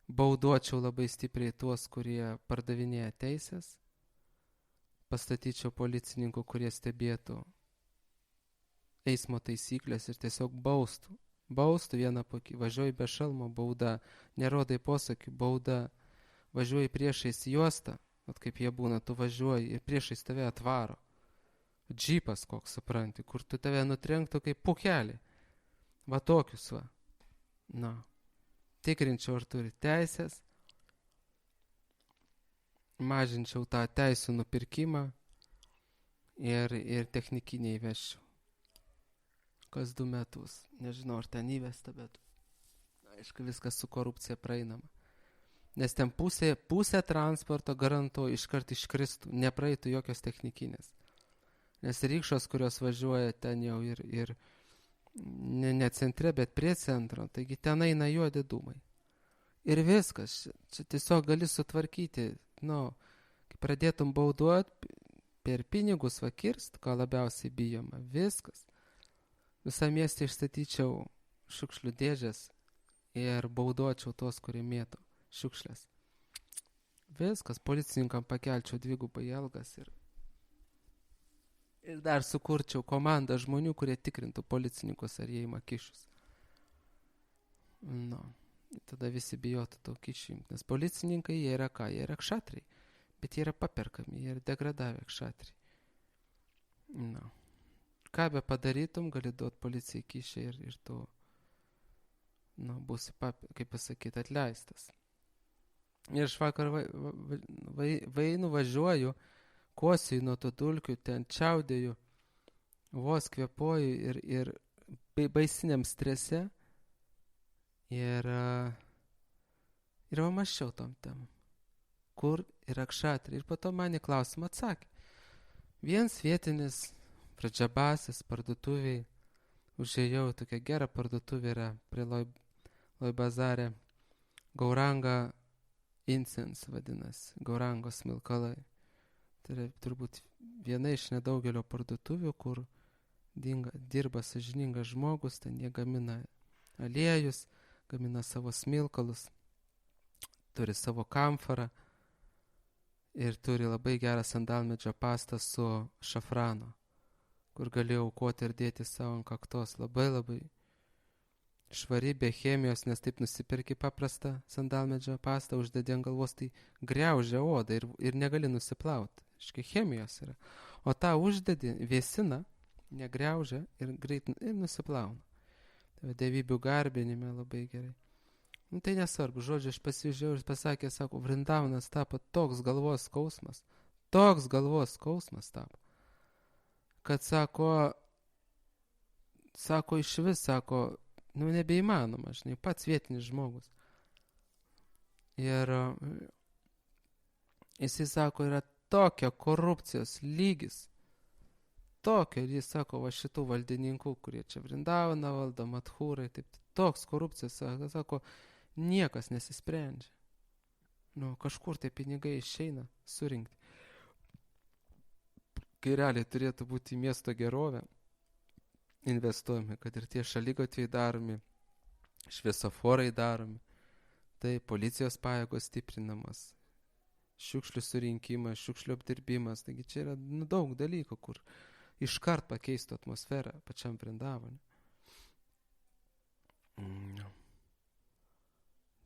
bauduočiau labai stipriai tuos, kurie pardavinėja teisės, pastatyčiau policininkų, kurie stebėtų eismo taisyklės ir tiesiog baustų vieną pakį, važiuoji be šalmo, bauda, nerodai posakių, bauda, važiuoji priešais juostą, kaip jie būna, tu važiuoji ir priešais tave atvaro, džipas koks, supranti, kur tu tave nutrenktų kaip pukelį. Va tokius va. Tikrinčiau, ar turi teisės, mažinčiau tą teisų nupirkimą ir technikinį įveščiau. Kas 2 metus. Nežinau, ar ten įvesta, bet aišku, viskas su korupcija praeinama. Nes ten pusė transporto garantuoju iškart iškristų, nepraeitų jokios technikinės. Nes rykščios, kurios važiuoja ten jau ir ne centre, bet prie centro, taigi ten eina juodi dūmai. Ir viskas, čia tiesiog gali sutvarkyti, kai pradėtum bauduoti, per pinigus vakirst, ką labiausiai bijoma, viskas. Visą miestą išstatyčiau šiukšlių dėžės ir bauduočiau tos, kurie mėto šiukšlės. Viskas, policininkam pakelčiau 2 algas ir dar sukurčiau komandą žmonių, kurie tikrintų policininkus, ar jie ima kyšius. Tada visi bijotų to kyšių imti, nes policininkai jie yra ką? Jie yra kšatriai, bet jie yra paperkami, jie yra degradavę kšatriai. Ką be padarytum, gali duoti policijai kyšį ir tu būsi, kaip pasakyti, atleistas. Ir aš vakar važiuoju, kosiu nuo to dulkių, ten čiaudėju, vos kvėpuoju ir baisiniam strese. Ir va mąsčiau tom temom, kur yra kšatriai. Ir po to man į klausimą atsakė. Vienas vietinis pradžiabasis parduotuviai, užėjau, tokia gera parduotuvė yra prie Loj bazare, Gauranga incense vadinasi, Gaurangos smilkalai. Tai yra turbūt viena iš nedaugelio parduotuvių, kur dirba sąžiningas žmogus, ten jie gamina aliejus, gamina savo smilkalus, turi savo kamfarą ir turi labai gerą sandalmedžio pastą su šafranu, kur gali aukoti ir dėti savo ant kaktos. Labai labai švari, be chemijos, nes taip nusipirki paprastą sandalmedžio pastą, uždedi ant galvos, tai griaužia odą ir negali nusiplauti. Iškai chemijos yra. O tą uždedi, vėsina, negriaužia ir greit ir nusiplauna. Tai dievybių garbinime labai gerai. Nu, tai nesvarbu, žodžiu, aš pasižiūrėjau ir pasakė, sako, Vrindavanas tapo toks galvos skausmas tapo, kad sako, iš vis, sako, nu, nebeįmanoma, žinai, pats vietinis žmogus. Ir jisai sako, yra tokia korupcijos lygis, ir jis sako, va šitų valdininkų, kurie čia Vrindavaną valdo, Madhūrai, taip, toks korupcijos, sako, niekas nesisprendžia. Nu, kažkur tai pinigai išeina surinkti. Kai realiai turėtų būti miesto gerovė investuojami, kad ir tie šaligatviai daromi, šviesoforai daromi, tai policijos pajėgos stiprinamas, šiukšlių surinkimas, šiukšlių apdirbimas, taigi čia yra daug dalykų, kur iškart pakeistų atmosferą pačiam Vrindavane.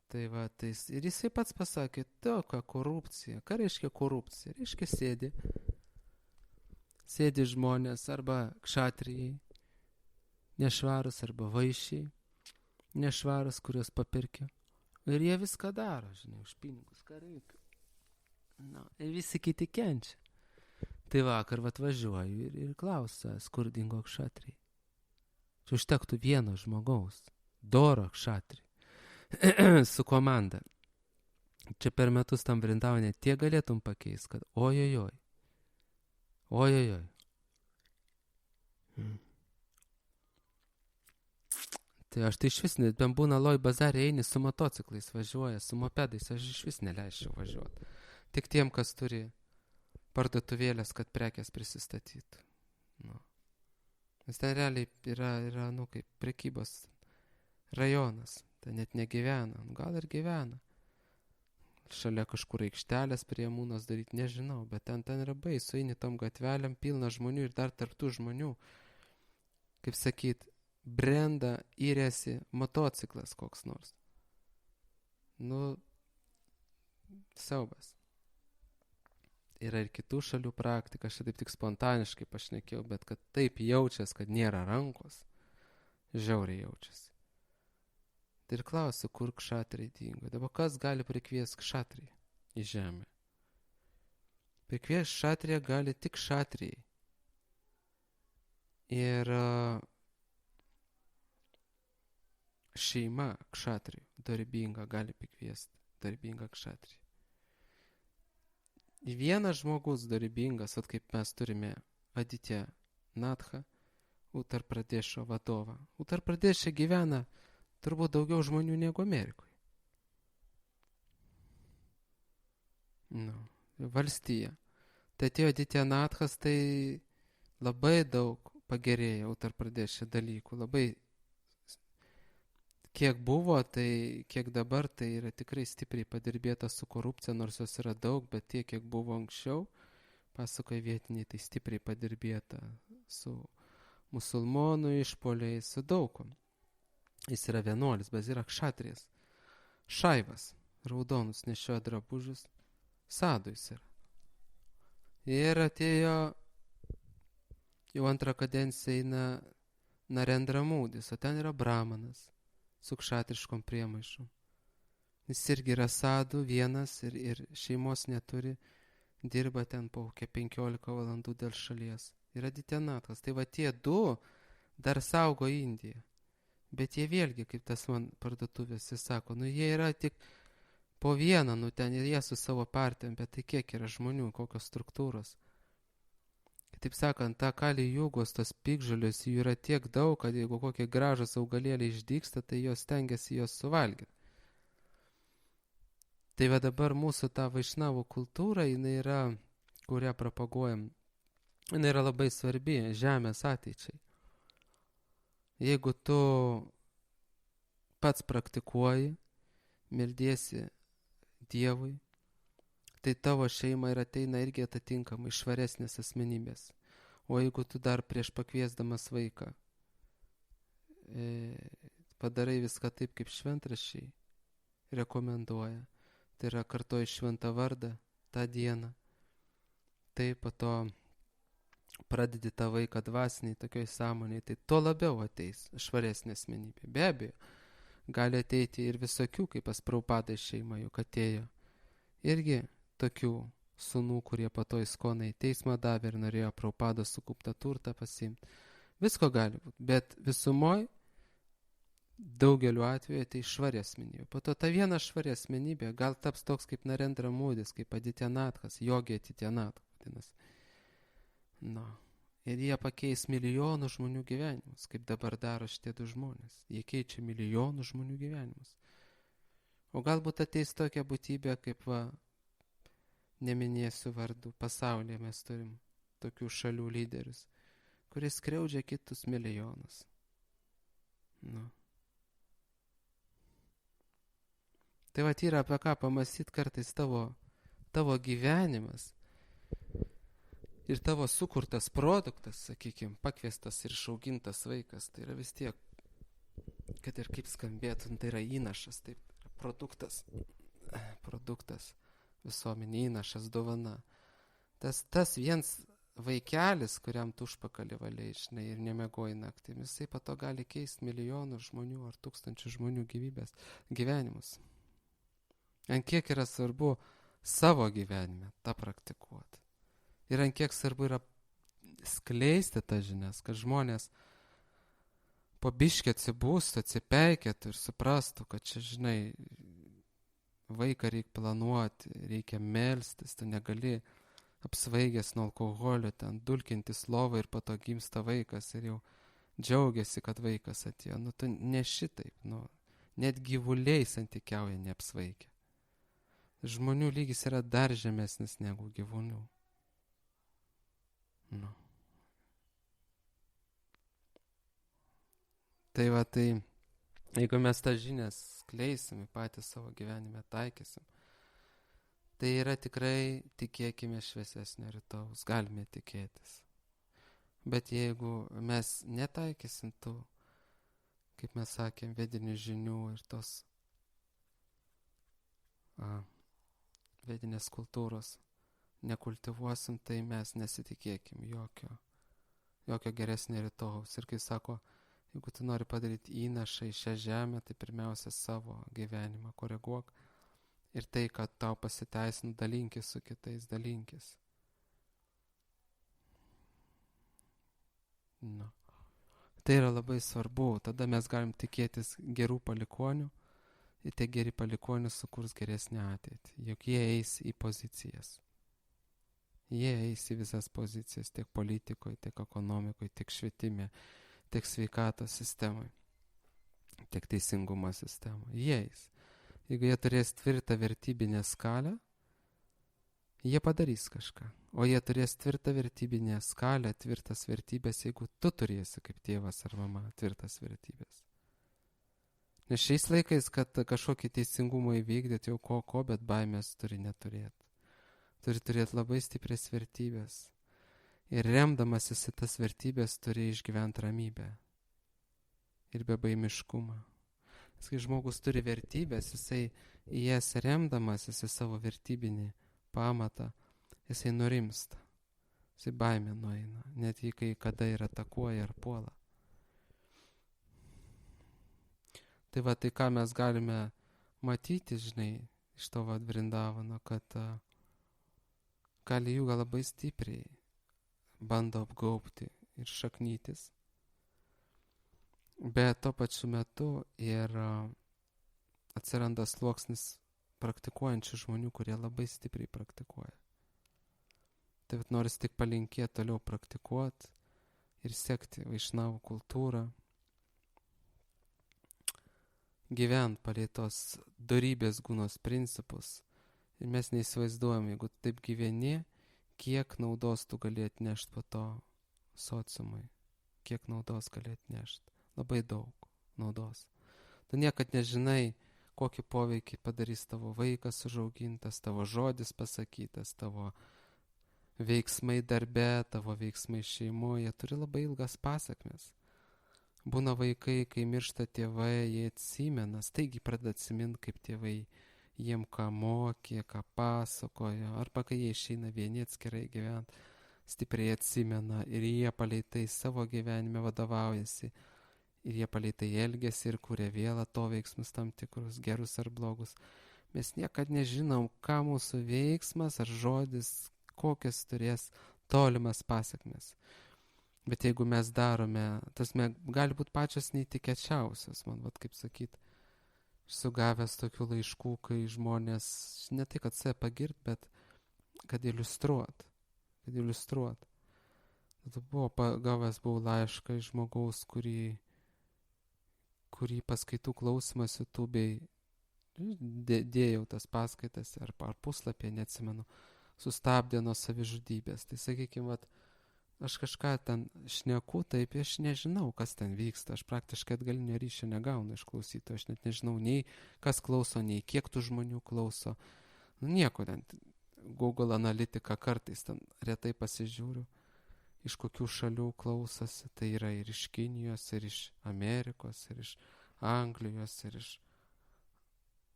Tai va, ir jisai pats pasakė, tokia korupcija. Ką reiškia korupcija? Reiškia sėdi žmonės arba kšatrijai, nešvarus, arba vaišiai, nešvarus, kurios papirkė. Ir jie viską daro, žinai, už pinigus, ką reikia. Ir visi kiti kenčia. Tai vakar atvažiuoju ir klausia skurdingo kšatrijai. Čia užtektų vieno žmogaus, doro kšatrijai. Su komanda. Čia per metus tam Vrindavane tiek galėtum pakeisti, kad ojojoj. Tai aš tai iš vis, ben būna Loj bazarė eini su motociklais važiuoja, su mopedais, aš iš vis neleisčiau važiuoti. Tik tiem, kas turi parduotuvėlės, kad prekės prisistatytų. Nes tai realiai yra kaip prekybos rajonas. Tai net negyvena, gal ir gyvena. Šalia kažkur aikštelės prie Mūnos daryti, nežinau, bet ten yra baisu, eini tom gatvelėm, pilna žmonių ir dar tarptų žmonių, kaip sakyt, brenda, įrėsi motociklas koks nors. Nu, siaubas. Yra ir kitų šalių praktika, aš taip tik spontaniškai pašnekėjau, bet kad taip jaučias, kad nėra rankos, žiauriai jaučiasi. Tai ir klausiu, kur kšatrijai dingo. Dabar kas gali prikviesti kšatrijai į žemę? Prikviesti kšatriją gali tik kšatrijai. Ir šeima kšatrijų, darbinga, gali prikviesti darbingą kšatriją. Vienas žmogus darbingas, kaip mes turime Aditya Natha, Uttar Pradešo vadovą. Uttar Pradeše gyvena turbūt daugiau žmonių negu Amerikoje. Valstija. Tai atėjo Aditya Nathas, tai labai daug pagerėjo Uttar Pradeše dalykų. Labai kiek buvo, tai kiek dabar, tai yra tikrai stipriai padirbėta su korupcija, nors jos yra daug, bet tiek, kiek buvo anksčiau, pasakoja vietiniai, tai stipriai padirbėta su musulmonų išpoliais, su daugom. Jis yra vienuolis, bet yra kšatrijas. Šaivas, raudonus nešioja drabužius, sadų jis yra. Ir atėjo jau antrą kadenciją eina Narendra Modis, o ten yra brahmanas su kšatriškom priemaišom. Jis irgi yra sadų vienas ir šeimos neturi, dirba ten po 15 valandų dėl šalies. Yra Aditya Nathas. Tai va tie du dar saugo Indiją. Bet jie vėlgi, kaip tas man parduotuvės, jis sako, jie yra tik po vieną, ten jie su savo partijom, bet tai kiek yra žmonių, kokios struktūros. Taip sakant, ta Kali Jugos, tos piktžolės, jų yra tiek daug, kad jeigu kokie gražus augalėliai išdygsta, tai jos stengiasi jos suvalgyti. Tai va dabar mūsų ta vaišnavų kultūra, jinai yra, kurią propaguojam, jinai yra labai svarbi žemės ateičiai. Jeigu tu pats praktikuoji, meldiesi Dievui, tai tavo šeima ir ateina irgi atitinkamai švaresnės asmenybės. O jeigu tu dar prieš pakviesdamas vaiką padarai viską taip, kaip šventraščiai rekomenduoja, tai yra kartoji šventą vardą tą dieną, tai po to pradedi tą vaiką dvasiniai tokioj sąmoniai, tai tuo labiau ateis švaresnė asmenybė. Be abejo, gali ateiti ir visokių, kaip pas Prabhupada šeima juk atėjo. Irgi tokių sūnų, kurie po to įskonai teismą davė ir norėjo Prabhupada sukauptą turtą pasiimti. Visko gali būti, bet visumoj daugeliu atveju tai švari asmenybė. Po to ta viena švari asmenybė gal taps toks kaip Narendra Modis, kaip Adityanatkas, Jogi Adityanatkas vadinasi. No. Ir jie pakeis milijonų žmonių gyvenimus, kaip dabar daro šitie du žmonės. Jie keičia milijonų žmonių gyvenimus. O galbūt ateis tokia būtybė, kaip neminėsiu vardų, pasaulyje mes turim tokių šalių lyderius, kuris skriaudžia kitus milijonus. No. Tai vat yra apie ką pamąstyti kartais tavo gyvenimas ir tavo sukurtas produktas, sakykime, pakviestas ir išaugintas vaikas, tai yra vis tiek, kad ir kaip skambėtų, tai yra įnašas, taip, produktas visuomenė, įnašas, dovana. Tas viens vaikelis, kuriam tu užpakalį valiai, žinai, ir nemiegoji naktimis, jisai po to gali keisti milijonų žmonių ar tūkstančių žmonių gyvenimus. Ant kiek yra svarbu savo gyvenime tą praktikuoti. Ir ant kiek svarbu yra skleisti tas žinias, kad žmonės po biškį atsibūstų, atsipeikėtų ir suprastų, kad čia, žinai, vaiką reikia planuoti, reikia melstis, tu negali apsvaigęs nuo alkoholio, ten dulkintis lovą ir po to gimsta vaikas ir jau džiaugiasi, kad vaikas atėjo. Nu, tu ne šitaip, net gyvuliai santykiauja neapsvaigia. Žmonių lygis yra dar žemesnis negu gyvūnių. Nu. Tai va, tai jeigu mes tą žinią skleisim, patys savo gyvenime taikysim, tai yra tikrai, tikėkime, šviesesnio rytojaus, galime tikėtis. Bet jeigu mes netaikysim tų, kaip mes sakėm, vedinių žinių ir tos vedinės kultūros nekultivuosim, tai mes nesitikėkim jokio geresnio rytojaus. Ir kai sako, jeigu tu nori padaryti įnašą į šią žemę, tai pirmiausia savo gyvenimą koreguok. Ir tai, kad tau pasiteisint, dalinkis su kitais, dalinkis. Nu. Tai yra labai svarbu, tada mes galim tikėtis gerų palikonių ir tie geri palikonių sukurs geresnį ateitį, juk jie eis į pozicijas. Jie eis į visas pozicijas, tiek politikoje, tiek ekonomikoje, tiek švietime, tiek sveikatos sistemoje, tiek teisingumo sistemoje. Jie eis. Jeigu jie turės tvirtą vertybinę skalę, jie padarys kažką. O jie turės tvirtą vertybinę skalę, tvirtas vertybės, jeigu tu turėsi kaip tėvas ar mama tvirtas vertybės. Nes šiais laikais, kad kažkokį teisingumą įvykdyti jau ko, bet baimės turi neturėti. Turi turėti labai stiprias vertybės. Ir remdamasis į tas vertybės turi išgyventi ramybę. Ir bebaimiškumą. Nes kai žmogus turi vertybės, jisai į jas remdamasis į savo vertybinį pamatą, jisai nurimsta. Jisai baimė nueina. Net jį kai kada ir atakuoja ar puola. Tai va, tai ką mes galime matyti, žinai, iš to Vrindavano, kad Kali Juga labai stipriai bando apgaubti ir šaknytis. Bet tuo pačiu metu ir atsiranda sluoksnis praktikuojančių žmonių, kurie labai stipriai praktikuoja. Tai noris tik palinkėti toliau praktikuoti ir sekti vaišnavų kultūrą, gyvent palei tos dorybės gūnos principus, Ir mes neįsivaizduojam, jeigu taip gyveni, kiek naudos tu gali atnešti po to sociumui. Kiek naudos gali atnešti. Labai daug naudos. Tu niekad nežinai, kokį poveikį padarys tavo vaikas užaugintas, tavo žodis pasakytas, tavo veiksmai darbe, tavo veiksmai šeimoje. Jie turi labai ilgas pasakmes. Būna vaikai, kai miršta tėvai, jie atsimena, staigiai pradeda atsiminti, kaip tėvai jiem ką mokė, ką pasakojo, arba kai jie išeina vieni atskirai gyventi, stipriai atsimena ir jie palei tai savo gyvenime vadovaujasi ir jie palei tai elgiasi ir kuria vėl atoveiksmus tam tikrus, gerus ar blogus. Mes niekad nežinom, ką mūsų veiksmas ar žodis, kokias turės tolimas pasakmes. Bet jeigu mes darome, tas gali būti pačios neįtikėčiausios, man kaip sakyt, sugavęs tokių laiškų, kai žmonės, ne tai kad save pagirt, bet kad iliustruot. Gavęs buvau laišką iš žmogaus, kurį paskaitų klausimas YouTube'ai, dėjau tas paskaitas ar puslapį, neatsimenu, sustabdė nuo savižudybės. Tai sakykime, aš kažką ten šneku, taip aš nežinau, kas ten vyksta. Aš praktiškai atgalinio ryšio negaunu iš klausytojų. Aš net nežinau nei kas klauso, nei kiek tų žmonių klauso. Nieko ten. Google analitika kartais ten retai pasižiūriu, iš kokių šalių klausosi. Tai yra ir iš Kinijos, ir iš Amerikos, ir iš Anglijos, ir iš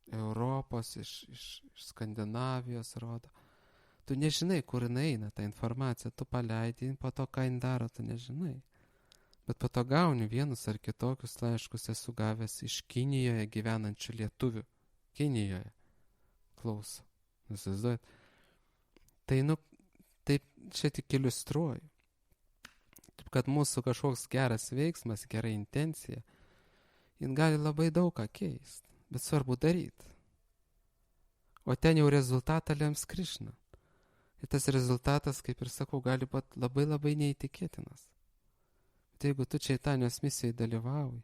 Europos, iš Skandinavijos rodo. Tu nežinai, kur jinai eina ta informacija, tu paleidi, po to, ką jin daro, tu nežinai. Bet po to gauni vienus ar kitokius laiškus, esu gavęs iš Kinijoje gyvenančių lietuvių. Kinijoje klauso. Įsivaizduojat? Tai, taip čia tik iliustruoju. Taip, kad mūsų kažkoks geras veiksmas, gera intencija, jin gali labai daug ką keisti, bet svarbu daryti. O ten jau rezultatą lems Krišna. Ir tas rezultatas, kaip ir sakau, gali būti labai labai neįtikėtinas. Bet jeigu tu Čaitanijos misijoje dalyvauji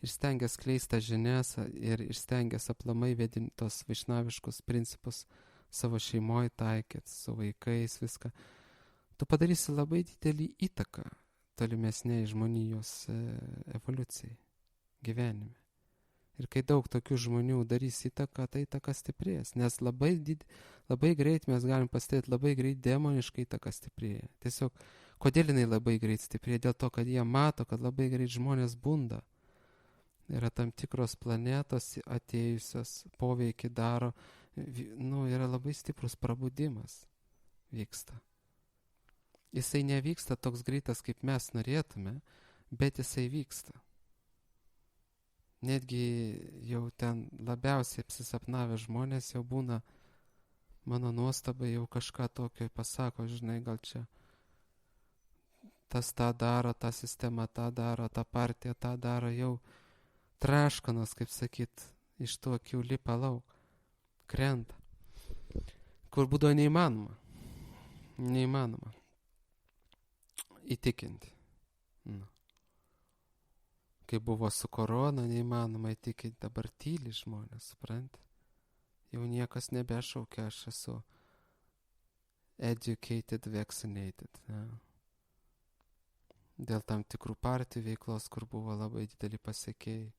ir stengiasi kleisti žinias ir stengiasi aplamai vedinti tos vaišnaviškus principus savo šeimoje taikyti, su vaikais, viską, tu padarysi labai didelį įtaką tolimesniai žmonijos evoliucijai, gyvenime. Ir kai daug tokių žmonių darys įtaką, tai įtaka stiprės. Nes labai greit mes galim pastebėti, labai greit demoniškai įtaka stiprėja. Tiesiog, kodėl jinai labai greit stiprėja? Dėl to, kad jie mato, kad labai greit žmonės bunda. Yra tam tikros planetos atėjusios, poveikį daro. Yra labai stiprus prabudimas vyksta. Jisai nevyksta toks greitas, kaip mes norėtume, bet jisai vyksta. Netgi jau ten labiausiai apsisapnavę žmonės jau būna, mano nuostabai, jau kažką tokio pasako, žinai, gal čia tas tą daro, ta sistema tą daro, ta partija tą daro, jau traškanas, kaip sakyt, iš tų akių lipa lauk, krenta. Kur būdavo neįmanoma įtikinti. Kai buvo su korona, neįmanoma įtikinti, dabar tyli žmonės, supranti? Jau niekas nebešaukia, aš esu educated, vaccinated. Ja. Dėl tam tikrų partijų veiklos, kur buvo labai dideli pasiekėjai.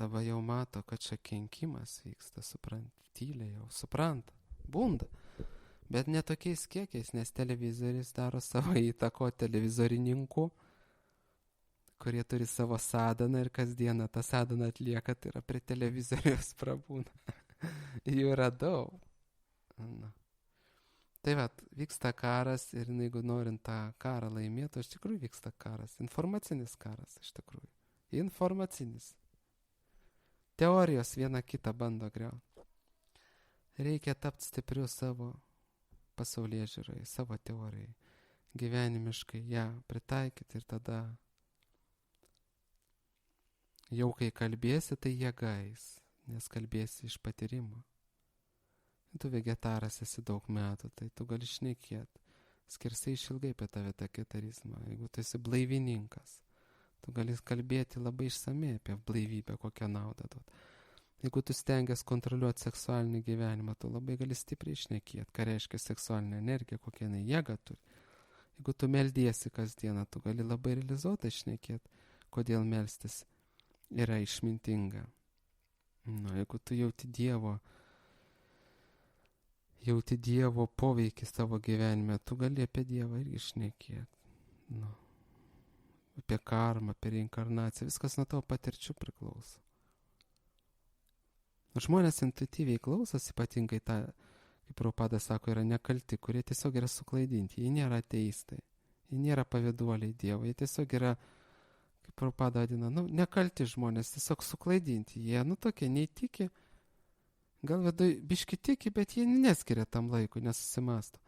Dabar jau mato, kad čia kenkimas vyksta, supranti? Tyliai jau, supranta, bunda. Bet ne tokiais kiekiais, nes televizorius daro savo įtako televizorininkų, kurie turi savo sadaną ir kasdieną tą sadaną atlieka, tai yra prie televizoriaus prabūna. Jų yra daug. Tai vyksta karas ir jeigu norint tą karą laimėti, iš tikrųjų vyksta karas. Informacinis karas, iš tikrųjų. Informacinis. Teorijos viena kitą bando griauti. Reikia tapti stipriu savo pasaulėžiūrai, savo teorijai. Gyvenimiškai ją pritaikyti ir tada jau kai kalbėsi, tai jėgais, nes kalbėsi iš patyrimo. Tu vegetaras esi daug metų, tai tu gali šnekėti. Skersai išilgai apie tave tą ketarizmą. Jeigu tu esi blaivininkas, tu gali kalbėti labai išsamei apie blaivybę, kokią naudą duot. Jeigu tu stengiasi kontroliuoti seksualinį gyvenimą, tu labai gali stipriai šnekėti, ką reiškia seksualinė energija, kokia jinai jėga turi. Jeigu tu meldiesi kasdieną, tu gali labai realizuotai šnekėti, kodėl melstis yra išmintinga. Jeigu tu jauti Dievo poveikį savo gyvenime, tu gali apie Dievą irgi šnekėti. Apie karmą, apie reinkarnaciją, viskas nuo tavo patirčių priklauso. Žmonės intuityviai klausos, ypatingai tą, kaip Prabhupada sako, yra nekalti, kurie tiesiog yra suklaidinti. Jie nėra ateistai, jie nėra pavyduoliai Dievo, jie tiesiog yra, kaip Prabhupada vadina, nekalti žmonės, tiesiog suklaidinti. Jie, tokie neįtiki, gal vidui biški tiki, bet jie neskiria tam laikui, nesusimasto.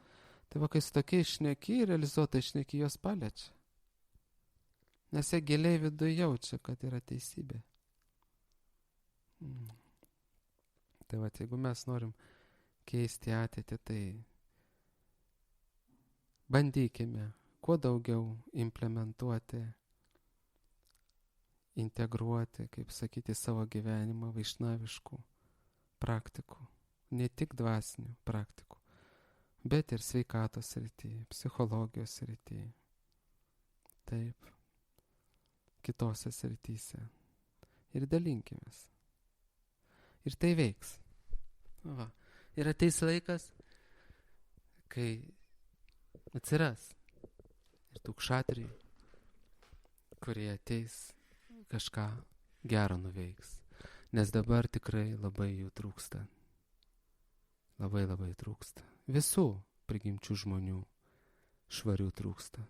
Tai va, kai su tokiais šneki, realizuotai šneki, jos paliečia. Nes jie giliai viduje jaučia, kad yra teisybė. Tai va, jeigu mes norim keisti ateitį, tai bandykime kuo daugiau implementuoti, integruoti, kaip sakyti, savo gyvenimą vaišnaviškų praktikų. Ne tik dvasinių praktikų, bet ir sveikatos srityje, psichologijos srityje. Taip. Kitose srityse. Ir dalinkimės. Ir tai veiks. Va. Ir ateis laikas, kai atsiras ir tų kšatrijų, kurie ateis kažką gero nuveiks. Nes dabar tikrai labai jų trūksta. Labai labai trūksta. Visų prigimčių žmonių švarių trūksta.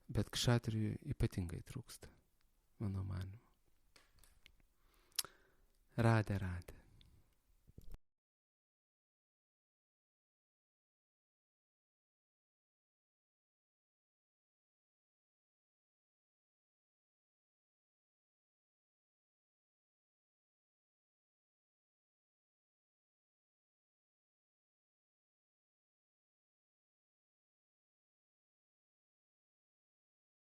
Bet kšatrijų ypatingai trūksta, mano manymu. Radė.